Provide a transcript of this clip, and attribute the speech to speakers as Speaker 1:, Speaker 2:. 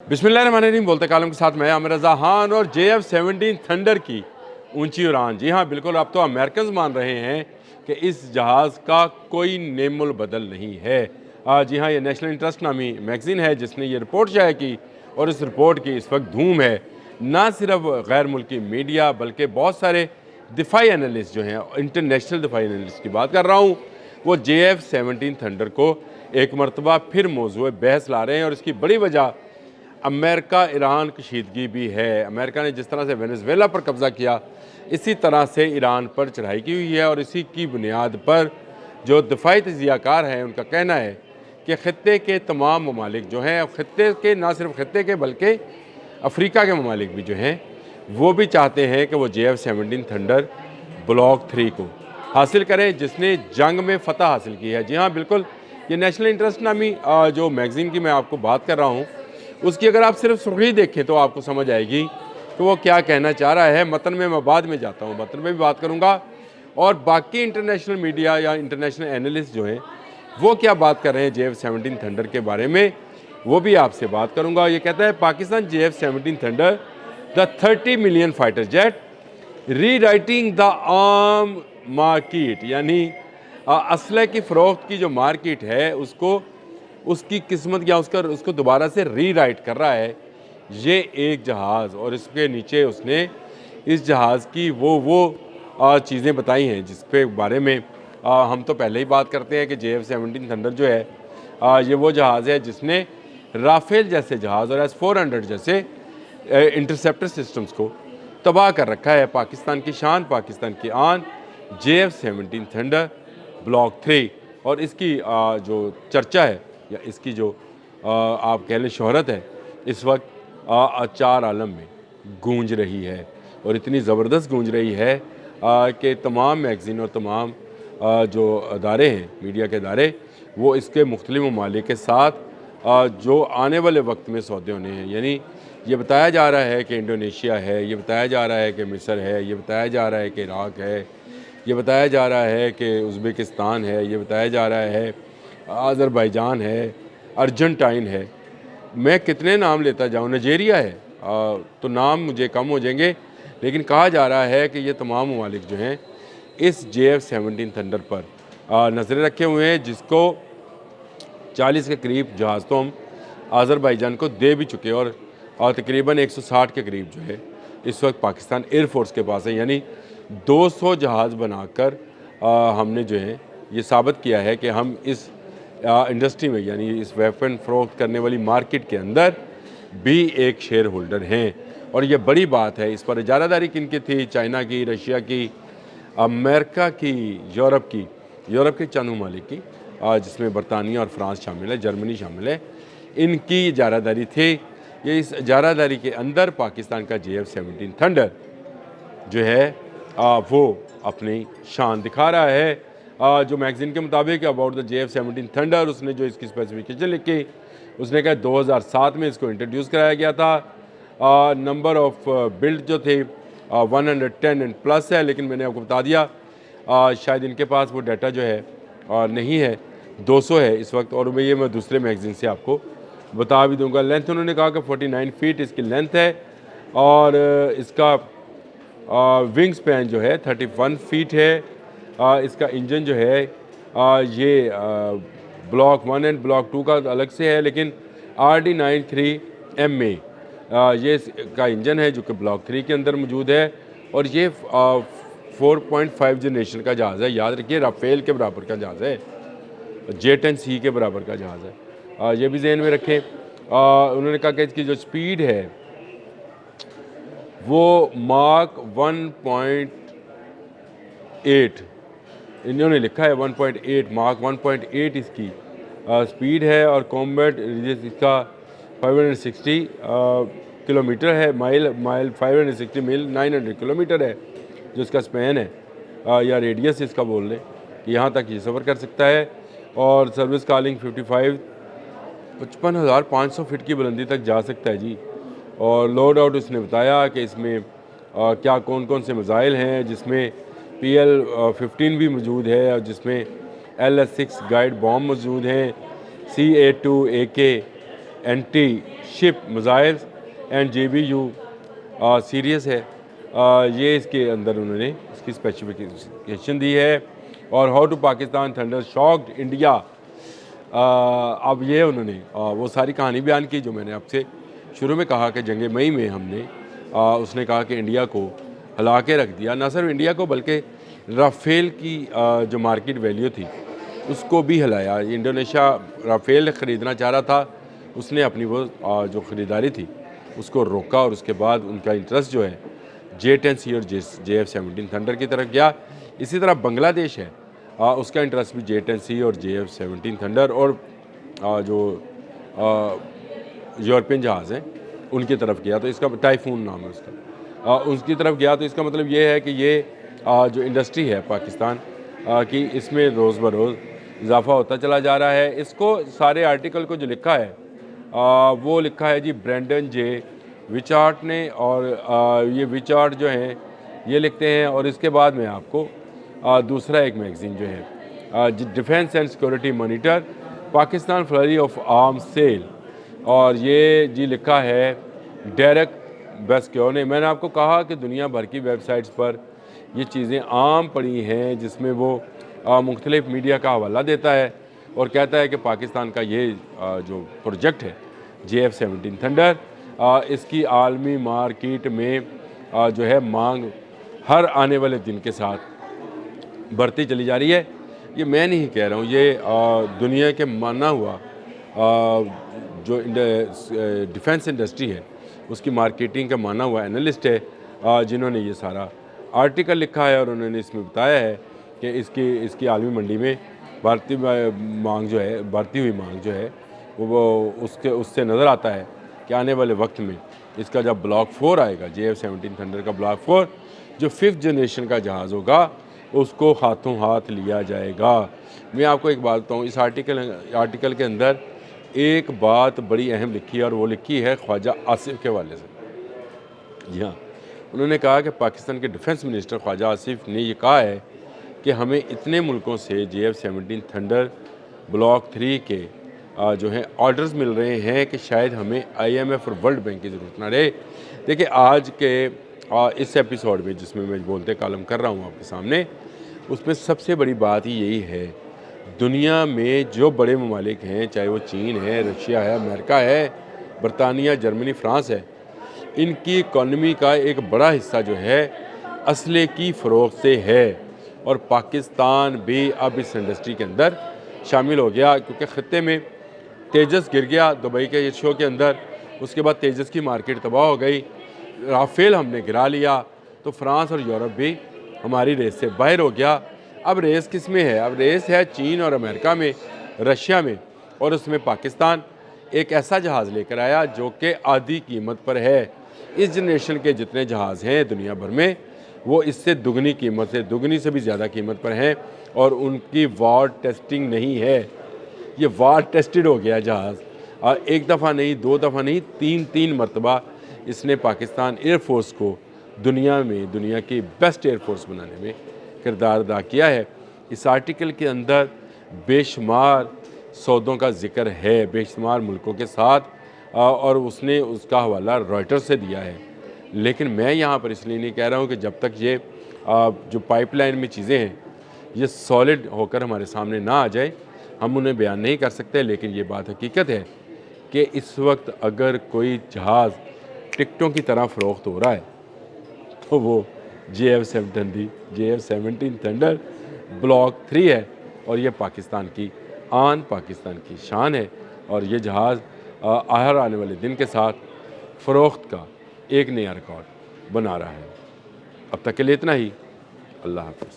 Speaker 1: बिस्मिल्लाहिर्रहमानिर्रहीम। बोलते कालम के साथ मैं आमिर रज़ा खान और JF-17 थंडर की ऊंची उड़ान। जी हाँ, बिल्कुल। अब तो अमेरिकन मान रहे हैं कि इस जहाज़ का कोई नेमुल बदल नहीं है। जी हाँ, ये नेशनल इंटरेस्ट नामी मैगज़ीन है जिसने ये रिपोर्ट शाया की और इस रिपोर्ट की इस वक्त धूम है। ना सिर्फ गैर मुल्की मीडिया बल्कि बहुत सारे दिफाई एनालिस्ट जो हैं, इंटरनेशनल दिफाई एनालिस्ट की बात कर रहा हूँ, वो JF-17 थंडर को एक मरतबा फिर मौजूए बहस ला रहे हैं। और इसकी बड़ी वजह अमेरिका ईरान कशीदगी भी है। अमेरिका ने जिस तरह से वेनेजुएला पर कब्ज़ा किया, इसी तरह से ईरान पर चढ़ाई की हुई है। और इसी की बुनियाद पर जो दिफाई तजियाकार हैं, उनका कहना है कि ख़त्े के तमाम ममालिक जो हैं, ख़त्े के ना सिर्फ ख़त्े के बल्कि अफ्रीका के ममालिक भी जो हैं, वो भी चाहते हैं कि वो JF-17 थंडर ब्लॉक 3 को हासिल करें, जिसने जंग में फ़तह हासिल की है। जी हाँ, बिल्कुल। ये नेशनल इंटरेस्ट नामी जो मैगज़ीन की मैं आपको बात कर रहा हूँ, उसकी अगर आप सिर्फ सुर्खी देखें तो आपको समझ आएगी कि वो क्या कहना चाह रहा है। मतन में मैं बाद में जाता हूँ, मतन में भी बात करूँगा, और बाकी इंटरनेशनल मीडिया या इंटरनेशनल एनालिस्ट जो हैं वो क्या बात कर रहे हैं JF-17 थंडर के बारे में, वो भी आपसे बात करूँगा। ये कहता है Pakistan JF-17 thunder the 30 million fighter jet री राइटिंग द आर्म मार्केट, यानी असले की फ़रोख्त की जो मार्केट है उसको, उसकी किस्मत या उसको दोबारा से री राइट कर रहा है ये एक जहाज़। और इसके नीचे उसने इस जहाज़ की वो चीज़ें बताई हैं जिसके बारे में हम तो पहले ही बात करते हैं कि JF-17 थंडर जो है ये वो जहाज़ है जिसने राफेल जैसे जहाज़ और S-400 जैसे इंटरसेप्टर सिस्टम्स को तबाह कर रखा है। पाकिस्तान की शान, पाकिस्तान की आन, JF-17 थंडर ब्लॉक 3। और इसकी जो चर्चा है या इसकी जो आप कह लें शोहरत है, इस वक्त चार आलम में गूंज रही है। और इतनी ज़बरदस्त गूंज रही है कि तमाम मैगज़ीन और तमाम जो अदारे हैं, मीडिया के अदारे, वो इसके मुख्तलिफ ममालिक के साथ जो आने वाले वक्त में सौदे होने हैं, यानी ये बताया जा रहा है कि इंडोनेशिया है, ये बताया जा रहा है कि मिस्र है, ये बताया जा रहा है कि इराक़ है, ये बताया जा रहा है कि उज़्बेकिस्तान है, ये बताया जा रहा है अज़रबैजान है, अर्जेंटाइन है। मैं कितने नाम लेता जाऊँ, नाइजेरिया है, तो नाम मुझे कम हो जाएंगे। लेकिन कहा जा रहा है कि ये तमाम ममालिक जो हैं इस JF-17 थंडर पर नज़रें रखे हुए हैं, जिसको 40 के करीब जहाज़ तो हम अज़रबैजान को दे भी चुके और तकरीबन 160 के करीब जो है इस वक्त पाकिस्तान एयरफोर्स के पास है। यानी 200 जहाज़ बनाकर हमने जो है ये साबित किया है कि हम इस इंडस्ट्री में, यानी इस वेपन फ़रोख्त करने वाली मार्केट के अंदर भी एक शेयर होल्डर हैं। और ये बड़ी बात है। इस पर इजारादारी किन की थी? चाइना की, रशिया की, अमेरिका की, यूरोप के चंद ममालिक की, जिसमें बरतानिया और फ्रांस शामिल है, जर्मनी शामिल है। इनकी इजारादारी थी। ये इस इजारादारी के अंदर पाकिस्तान का JF-17 थंडर जो है वो अपनी शान दिखा रहा है। जो मैगज़ीन के मुताबिक अबाउट द JF-17 थंडर, उसने जो इसकी स्पेसिफिकेशन लिखी, उसने कहा 2007 में इसको इंट्रोड्यूस कराया गया था। नंबर ऑफ बिल्ड जो थे 110 एंड प्लस है, लेकिन मैंने आपको बता दिया शायद इनके पास वो डाटा जो है नहीं है, 200 है इस वक्त। और मैं दूसरे मैगज़ीन से आपको बता भी दूंगा। लेंथ उन्होंने कहा कि 49 फीट इसकी लेंथ है और इसका विंग स्पैन जो है 31 फीट है। इसका इंजन जो है ये ब्लॉक 1 एंड ब्लॉक 2 का अलग से है, लेकिन RD-93MA ये इसका इंजन है जो कि ब्लॉक 3 के अंदर मौजूद है। और ये 4.5 जनरेशन का जहाज़ है। याद रखिए, राफेल के बराबर का जहाज़ है, J-10C के बराबर का जहाज़ है। ये भी जहन में रखें। उन्होंने कहा कि इसकी जो स्पीड है वो मार्क 1.8, इन्होंने लिखा है 1.8, मार्क 1.8 इसकी स्पीड है। और कॉम्बैट रेडियस इसका 560 किलोमीटर है, माइल 560 मील 900 किलोमीटर है जो इसका स्पैन है, या रेडियस इसका बोल लें कि यहाँ तक ये सफ़र कर सकता है। और सर्विस कॉलिंग 55,500 फीट की बुलंदी तक जा सकता है जी। और लोड आउट उसने बताया कि इसमें क्या कौन कौन से मिसाइल हैं, जिसमें PL-15 भी मौजूद है और जिसमें LS-6 गाइड बॉम्ब मौजूद हैं, CA-2 AK anti ship missiles and JBU series है। ये इसके अंदर उन्होंने इसकी स्पेसिफिकेशन दी है। और how to Pakistan thunder shocked India, अब ये उन्होंने वो सारी कहानी बयान की जो मैंने आपसे शुरू में कहा कि जंग मई में हमने उसने कहा कि इंडिया को हिला के रख दिया। ना सिर्फ इंडिया को बल्कि राफेल की जो मार्केट वैल्यू थी उसको भी हिलाया। इंडोनेशिया राफेल ख़रीदना चाह रहा था, उसने अपनी वो जो ख़रीदारी थी उसको रोका और उसके बाद उनका इंटरेस्ट जो है J-10C और JF-17 थंडर की तरफ गया। इसी तरह बांग्लादेश है, उसका इंटरेस्ट भी J-10C और JF-17 थंडर और जो यूरोपियन जहाज़ हैं उनकी तरफ गया। तो इसका टाइफून नाम है उसका, उसकी तरफ गया। तो इसका मतलब ये है कि ये जो इंडस्ट्री है पाकिस्तान की, इसमें रोज़ बरोज़ इजाफा होता चला जा रहा है। इसको सारे आर्टिकल को जो लिखा है वो लिखा है जी ब्रेंडन जे विचार्ट ने। और ये विचार्ट जो हैं ये लिखते हैं। और इसके बाद में आपको दूसरा एक मैगज़ीन जो है defence and security monitor Pakistan flurry of arms sale, और ये जी लिखा है डेरेक बेस्क्यो ने। मैंने आपको कहा कि दुनिया भर की वेबसाइट्स पर ये चीज़ें आम पड़ी हैं जिसमें वो मुख्तलिफ मीडिया का हवाला देता है और कहता है कि पाकिस्तान का ये जो प्रोजेक्ट है JF-17 थंडर, इसकी आलमी मार्केट में जो है मांग हर आने वाले दिन के साथ बढ़ती चली जा रही है। ये मैं नहीं कह रहा हूँ, ये दुनिया के माना हुआ जो डिफेंस इंडस्ट्री है उसकी मार्केटिंग का माना हुआ एनालिस्ट है जिन्होंने ये सारा आर्टिकल लिखा है। और उन्होंने इसमें बताया है कि इसकी आलमी मंडी में बढ़ती मांग जो है, बढ़ती हुई मांग जो है वो उससे नज़र आता है कि आने वाले वक्त में इसका जब ब्लॉक 4 आएगा JF-17 थंडर का ब्लॉक 4 जो 5th जनरेशन का जहाज़ होगा उसको हाथों हाथ लिया जाएगा। मैं आपको एक बात बताऊँ, इस आर्टिकल के अंदर एक बात बड़ी अहम लिखी है और वो लिखी है ख्वाजा आसिफ के हवाले से। जी हाँ, उन्होंने कहा कि पाकिस्तान के डिफेंस मिनिस्टर ख्वाजा आसिफ ने ये कहा है कि हमें इतने मुल्कों से JF-17 थंडर ब्लॉक 3 के जो हैं ऑर्डर्स मिल रहे हैं कि शायद हमें IMF और वर्ल्ड बैंक की ज़रूरत ना रहे। देखिए आज के इस एपिसोड में जिसमें मैं बोलते कालम कर रहा हूँ आपके सामने, उसमें सबसे बड़ी बात ही यही है, दुनिया में जो बड़े ममालिक हैं, चाहे वो चीन है, रशिया है, अमेरिका है, बरतानिया, जर्मनी, फ्रांस है, इनकी इकॉनमी का एक बड़ा हिस्सा जो है असले की फ़रोख्त से है। और पाकिस्तान भी अब इस इंडस्ट्री के अंदर शामिल हो गया क्योंकि ख़त्े में तेजस गिर गया दुबई के इस शो के अंदर। उसके बाद तेजस की मार्केट तबाह हो गई, राफेल हमने गिरा लिया, तो फ्रांस और यूरोप भी हमारी रेस से बाहर हो गया। अब रेस किस में है? अब रेस है चीन और अमेरिका में, रशिया में, और उसमें पाकिस्तान एक ऐसा जहाज़ लेकर आया जो कि आधी कीमत पर है। इस जनरेशन के जितने जहाज़ हैं दुनिया भर में वो इससे दुगनी कीमत से, दुगनी से भी ज़्यादा कीमत पर हैं और उनकी वार टेस्टिंग नहीं है। ये वार टेस्टेड हो गया जहाज़, और एक दफ़ा नहीं, 2 दफ़ा नहीं, 3 मरतबा इसने पाकिस्तान एयरफोर्स को दुनिया में दुनिया की बेस्ट एयरफोर्स बनाने में किरदार अदा किया है। इस आर्टिकल के अंदर बेशुमार सौदों का जिक्र है, बेशुमार मुल्कों के साथ, और उसने उसका हवाला रॉयटर्स से दिया है। लेकिन मैं यहाँ पर इसलिए नहीं कह रहा हूँ कि जब तक ये जो पाइपलाइन में चीज़ें हैं ये सॉलिड होकर हमारे सामने ना आ जाए हम उन्हें बयान नहीं कर सकते। लेकिन ये बात हकीकत है कि इस वक्त अगर कोई जहाज़ टिकटों की तरह फ़रोख्त हो रहा है तो वो JF-17 थंडर ब्लॉक 3 है, और ये पाकिस्तान की आन, पाकिस्तान की शान है। और ये जहाज़ आहर आने वाले दिन के साथ फ़रोख्त का एक नया रिकॉर्ड बना रहा है। अब तक के लिए इतना ही। अल्लाह हाफ़िज़।